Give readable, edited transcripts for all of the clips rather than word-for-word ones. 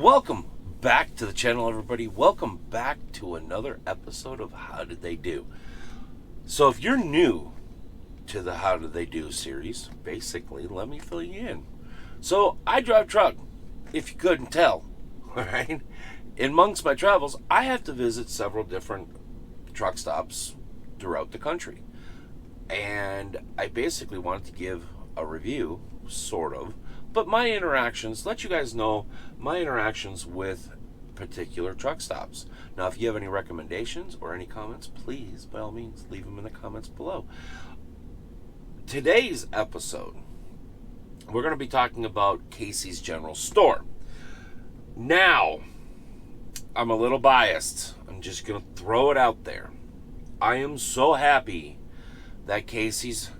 Welcome back to the channel, everybody. Welcome back to another episode of How Did They Do? So if you're new to the How Did They Do series, basically, let me fill you in. So I drive truck, if you couldn't tell, all right? Amongst my travels, I have to visit several different truck stops throughout the country. And I basically wanted to give a review, sort of, but my interactions, let you guys know my interactions with particular truck stops. Now, if you have any recommendations or any comments, please, by all means, leave them in the comments below. Today's episode, we're going to be talking about Casey's General Store. Now, I'm a little biased. I'm just going to throw it out there. I am so happy that Casey's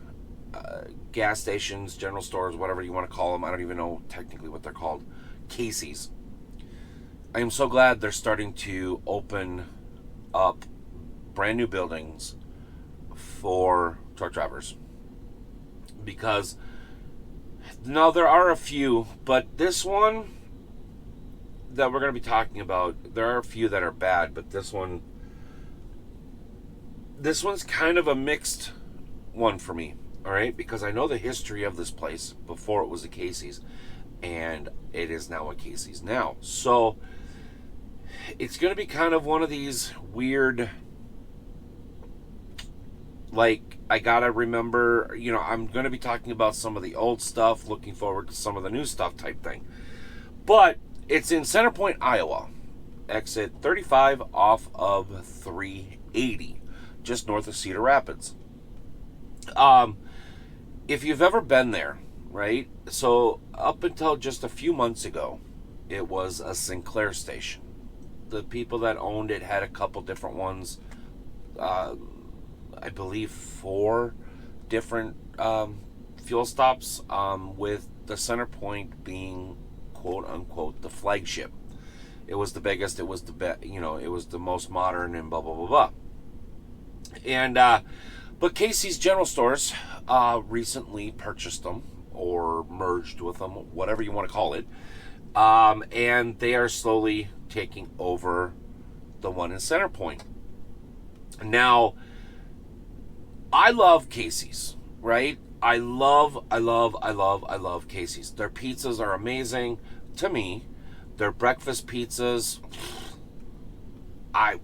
gas stations, general stores, whatever you want to call them, I don't even know technically what they're called, Casey's. I am so glad they're starting to open up brand new buildings for truck drivers. Because, now there are a few, but this one that we're going to be talking about, there are a few that are bad, but this one's kind of a mixed one for me. All right, because I know the history of this place before it was a Casey's, and it is now a Casey's now. So it's going to be kind of one of these weird, like, I gotta remember, I'm going to be talking about some of the old stuff, looking forward to some of the new stuff type thing. But it's in Center Point, Iowa, exit 35 off of 380, just north of Cedar Rapids. If you've ever been there, right? So up until just a few months ago, it was a Sinclair station. The people that owned it had a couple different ones. I believe 4 different fuel stops, with the Center Point being quote unquote the flagship. It was the biggest. It was the it was the most modern and blah blah blah blah. And but Casey's General Stores recently purchased them or merged with them, whatever you want to call it. And they are slowly taking over the one in Center Point. Now, I love Casey's, right? I love Casey's. Their pizzas are amazing to me. Their breakfast pizzas, I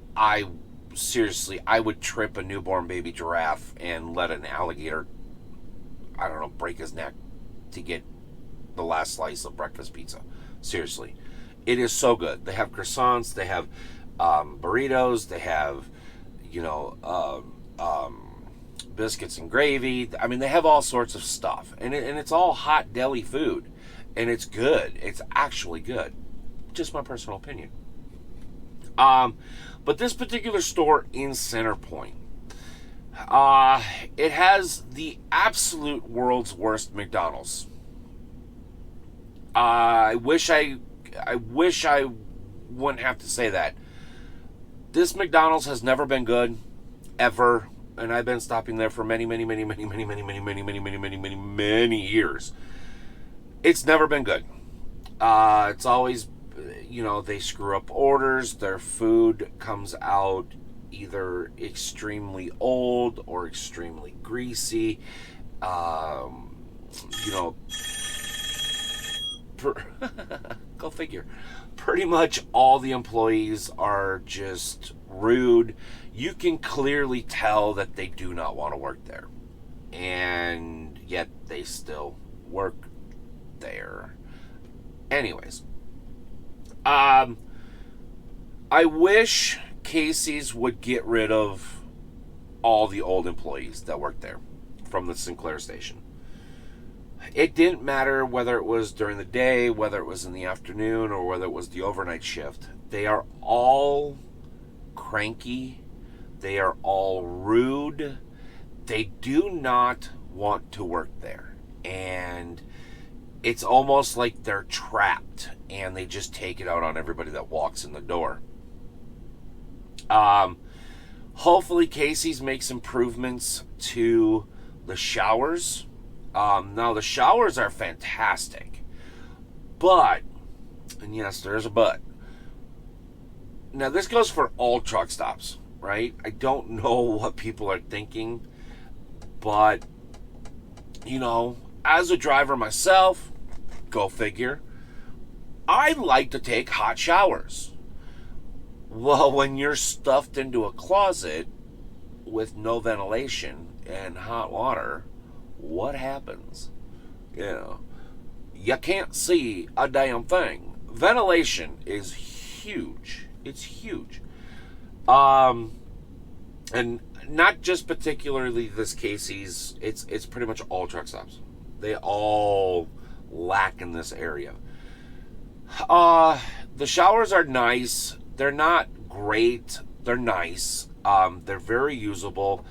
seriously, I would trip a newborn baby giraffe and let an alligator, I don't know, break his neck to get the last slice of breakfast pizza. Seriously. It is so good. They have croissants, they have burritos, they have, biscuits and gravy. I mean, they have all sorts of stuff. And it's all hot deli food. And it's good. It's actually good. Just my personal opinion. But this particular store in Center Point, it has the absolute world's worst McDonald's. I wish I wouldn't have to say that. This McDonald's has never been good, ever, and I've been stopping there for many years. It's never been good. It's always, they screw up orders. Their food comes out either extremely old or extremely greasy. Go figure. Pretty much all the employees are just rude. You can clearly tell that they do not want to work there. And yet they still work there. Anyways. I wish Casey's would get rid of all the old employees that work there from the Sinclair station. It didn't matter whether it was during the day, whether it was in the afternoon, or whether it was the overnight shift. They are all cranky. They are all rude. They do not want to work there. And it's almost like they're trapped and they just take it out on everybody that walks in the door. Hopefully Casey's makes improvements to the showers. Now the showers are fantastic, but And yes, there is a but. Now, this goes for all truck stops, right? I don't know what people are thinking, but, as a driver myself, go figure, I like to take hot showers. Well, when you're stuffed into a closet with no ventilation and hot water, what happens? You can't see a damn thing. Ventilation is huge. It's huge. And not just particularly this Casey's, it's pretty much all truck stops. They all lack in this area. The showers are nice. They're not great. They're nice. They're very usable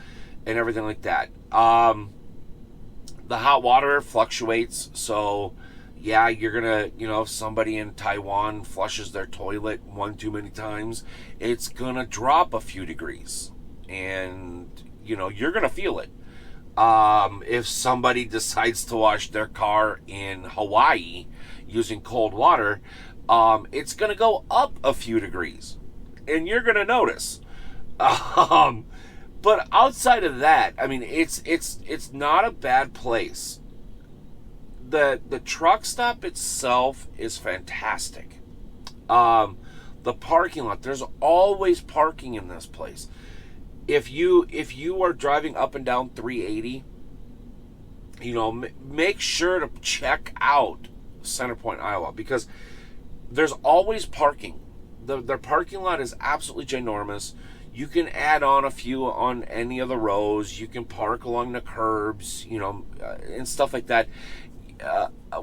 and everything like that. The hot water fluctuates, so yeah, you're gonna, if somebody in Taiwan flushes their toilet one too many times, it's gonna drop a few degrees, and you're gonna feel it. If somebody decides to wash their car in Hawaii using cold water, it's gonna go up a few degrees, and you're gonna notice. But outside of that, I mean, it's not a bad place. The truck stop itself is fantastic. The parking lot, there's always parking in this place. If you are driving up and down 380, make sure to check out Center Point, Iowa, because there's always parking. Their parking lot is absolutely ginormous. You can add on a few on any of the rows. You can park along the curbs, and stuff like that.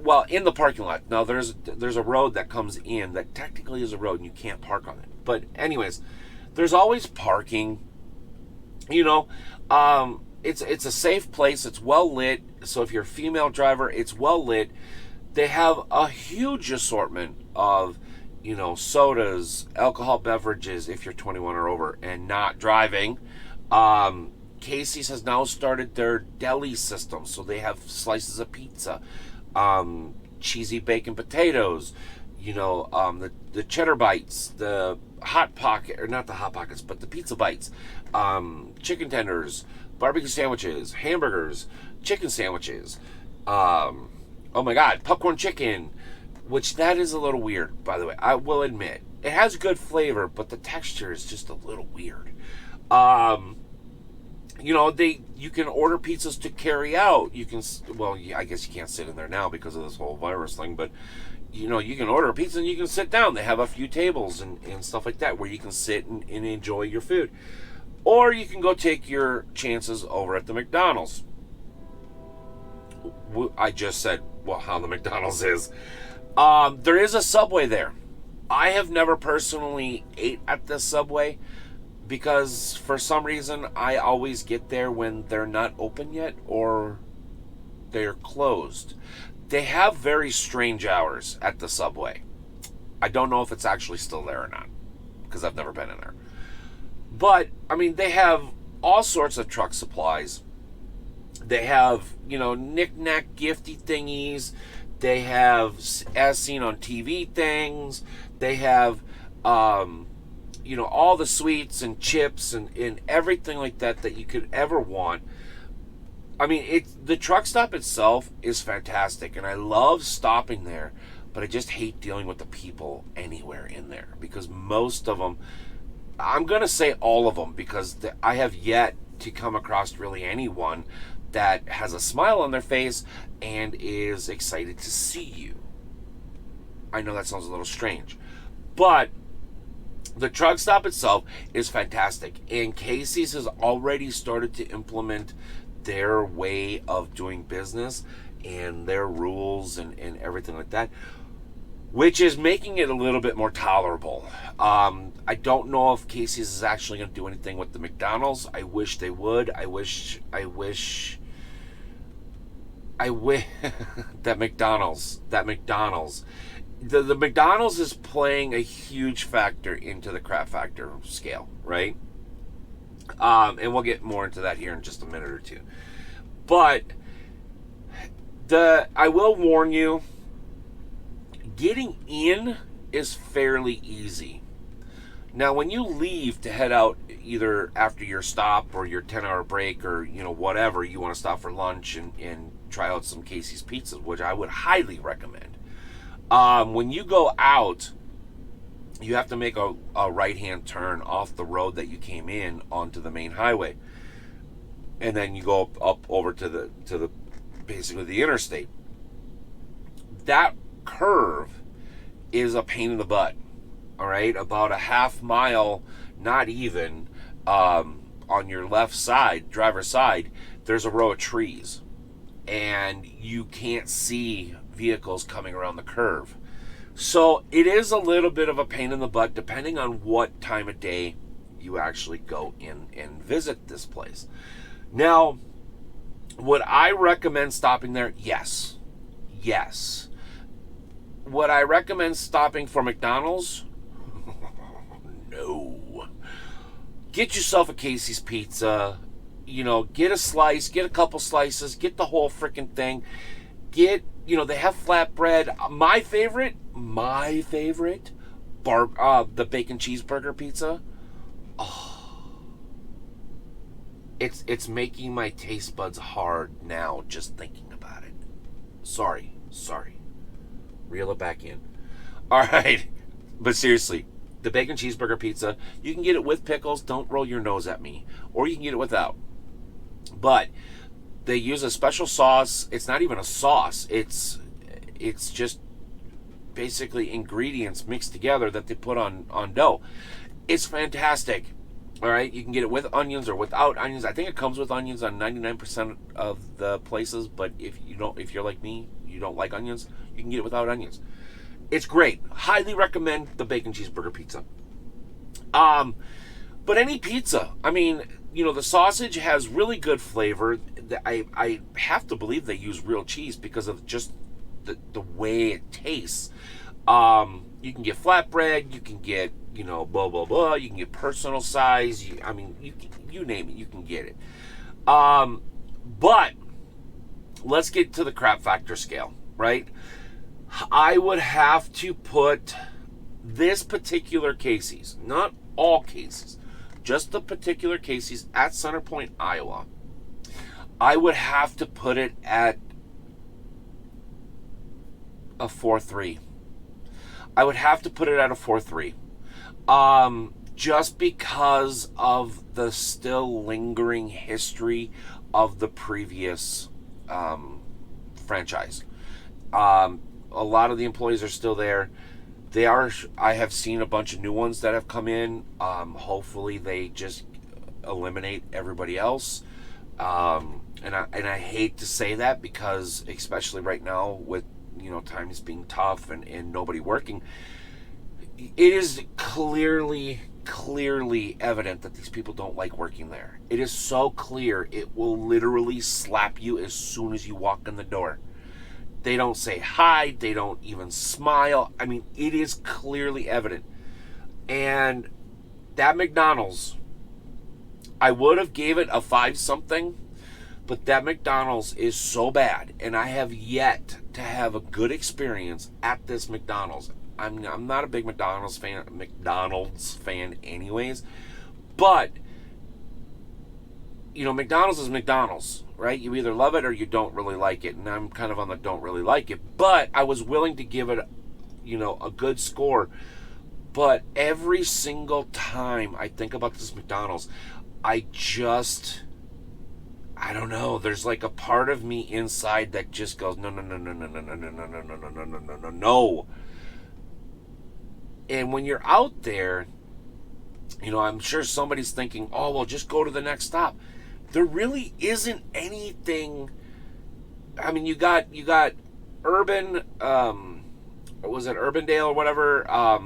Well, in the parking lot. Now, there's a road that comes in that technically is a road, and you can't park on it. But anyways, there's always parking. It's a safe place. It's well lit. So if you're a female driver, it's well lit. They have a huge assortment of sodas, alcohol beverages if you're 21 or over and not driving. Casey's has now started their Deli system, so they have slices of pizza, cheesy bacon potatoes, the cheddar bites, the hot pocket, or not the hot pockets, but the pizza bites, chicken tenders, barbecue sandwiches, hamburgers, chicken sandwiches, oh my god, popcorn chicken, which that is a little weird, by the way. I will admit. It has good flavor, but the texture is just a little weird. You can order pizzas to carry out. You can, I guess you can't sit in there now because of this whole virus thing, but, you can order a pizza and you can sit down. They have a few tables and stuff like that where you can sit and enjoy your food. Or you can go take your chances over at the McDonald's. I just said, how the McDonald's is. There is a Subway there. I have never personally ate at the Subway because for some reason I always get there when they're not open yet or they're closed. They have very strange hours at the Subway. I don't know if it's actually still there or not because I've never been in there. But, I mean, they have all sorts of truck supplies. They have, knick-knack gifty thingies. They have, as seen on TV things. They have, all the sweets and chips and everything like that you could ever want. I mean, the truck stop itself is fantastic, and I love stopping there, but I just hate dealing with the people anywhere in there because most of them, I'm going to say all of them, because I have yet to come across really anyone that has a smile on their face and is excited to see you. I know that sounds a little strange, but the truck stop itself is fantastic, and Casey's has already started to implement their way of doing business and their rules and everything like that, which is making it a little bit more tolerable. I don't know if Casey's is actually going to do anything with the McDonald's. I wish they would. I wish that McDonald's. The McDonald's is playing a huge factor into the crap factor scale, right? And we'll get more into that here in just a minute or two. But I will warn you, getting in is fairly easy. Now, when you leave to head out, either after your stop or your 10-hour break, or whatever, you want to stop for lunch and try out some Casey's Pizza, which I would highly recommend. When you go out, you have to make a right-hand turn off the road that you came in onto the main highway, and then you go up over to the basically the interstate. That curve is a pain in the butt. All right, about a half mile, not even, on your left side, driver's side, there's a row of trees, and you can't see vehicles coming around the curve. So it is a little bit of a pain in the butt, depending on what time of day you actually go in and visit this place. Now, would I recommend stopping there? Yes. Would I recommend stopping for McDonald's? No. Get yourself a Casey's Pizza. Get a slice, get a couple slices, get the whole freaking thing. They have flatbread. My favorite, the bacon cheeseburger pizza. Oh, it's making my taste buds hard now just thinking about it. Sorry. Reel it back in. All right, but seriously, the bacon cheeseburger pizza, you can get it with pickles. Don't roll your nose at me. Or you can get it without. But they use a special sauce. It's not even a sauce. It's just basically ingredients mixed together that they put on Dough. It's fantastic. All right, you can get it with onions or without onions. I think it comes with onions on 99% of the places, but if you're like me, you don't like onions, you can get it without onions. It's great. Highly recommend the bacon cheeseburger pizza. But any pizza, the sausage has really good flavor. I have to believe they use real cheese because of just the way it tastes. You can get flatbread, you can get, blah, blah, blah. You can get personal size. You name it, you can get it. But let's get to the crap factor scale, right? I would have to put this particular Casey's, not all Casey's, just the particular Casey's at Center Point, Iowa. I would have to put it at a 4.3. I would have to put it at a 4.3. Just because of the still lingering history of the previous franchise. A lot of the employees are still there. I have seen a bunch of new ones that have come in. Hopefully they just eliminate everybody else. And I hate to say that because, especially right now with times being tough and nobody working, it is clearly evident that these people don't like working there. It is so clear, it will literally slap you as soon as you walk in the door. They don't say hi, they don't even smile. It is clearly evident. And that McDonald's, I would have gave it a 5-something, but that McDonald's is so bad, and I have yet to have a good experience at this McDonald's. I'm not a big McDonald's fan anyways, but McDonald's is McDonald's, right? You either love it or you don't really like it, and I'm kind of on the don't really like it, but I was willing to give it a good score. But every single time I think about this McDonald's, I don't know, there's like a part of me inside that just goes, no. And when you're out there, I'm sure somebody's thinking, oh, well, just go to the next stop. There really isn't anything. You got Urban, was it Urbandale or whatever,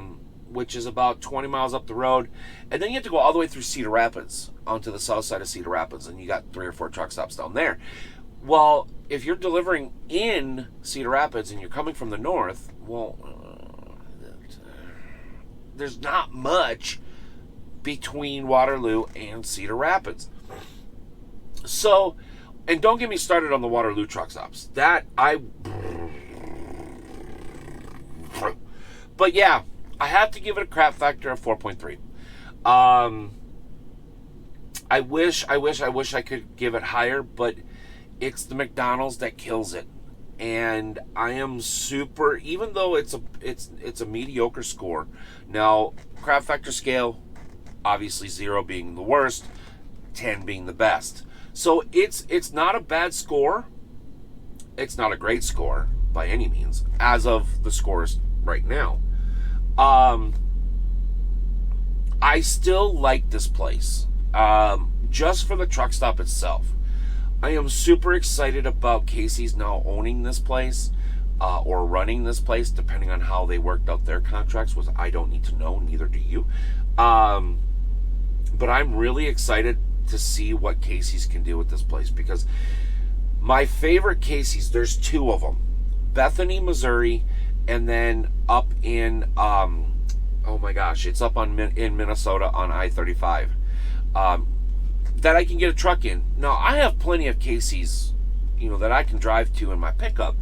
which is about 20 miles up the road. And then you have to go all the way through Cedar Rapids onto the south side of Cedar Rapids, and you got 3 or 4 truck stops down there. Well, if you're delivering in Cedar Rapids and you're coming from the north, well, there's not much between Waterloo and Cedar Rapids. So, and don't get me started on the Waterloo truck stops. But yeah, I have to give it a crap factor of 4.3. Um, I wish I could give it higher, but it's the McDonald's that kills it. And I am super, even though it's a mediocre score. Now, crap factor scale, obviously 0 being the worst, 10 being the best. So it's not a bad score. It's not a great score by any means, as of the scores right now. I still like this place, just for the truck stop itself. I am super excited about Casey's now owning this place, or running this place, depending on how they worked out their contracts, which I don't need to know, neither do you. But I'm really excited to see what Casey's can do with this place, because my favorite Casey's, there's 2 of them. Bethany, Missouri, and then up in, oh my gosh, it's up in Minnesota on I-35. That I can get a truck in. Now, I have plenty of Casey's, that I can drive to in my pickup.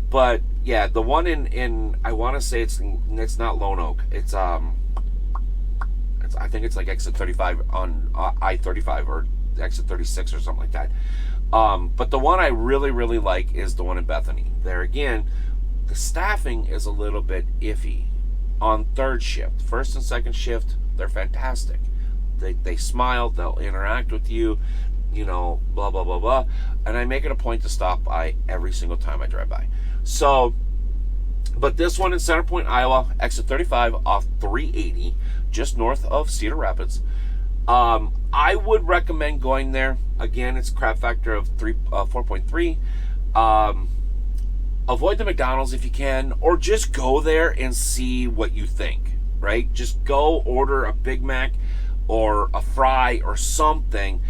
But yeah, the one in I want to say it's not Lone Oak. It's I think it's like exit 35 on I-35 or exit 36 or something like that. But the one I really, really like is the one in Bethany. There again, the staffing is a little bit iffy on third shift. First and second shift, they're fantastic. They smile, they'll interact with you, blah, blah, blah, blah. And I make it a point to stop by every single time I drive by. So, but this one in Center Point, Iowa, exit 35 off 380, just north of Cedar Rapids. I would recommend going there. Again, it's crap factor of 4.3. Avoid the McDonald's if you can, or just go there and see what you think, right? Just go order a Big Mac or a fry or something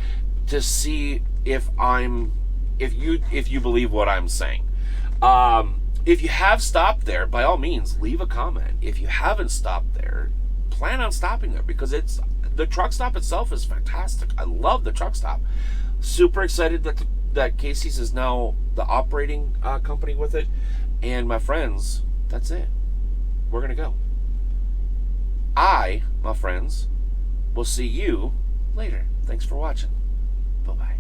to see if you believe what I'm saying. If you have stopped there, by all means, leave a comment. If you haven't stopped there, plan on stopping there, because the truck stop itself is fantastic. I love the truck stop. Super excited that Casey's is now the operating company with it. And my friends, that's it. We're gonna go. My friends, will see you later. Thanks for watching. Bye-bye.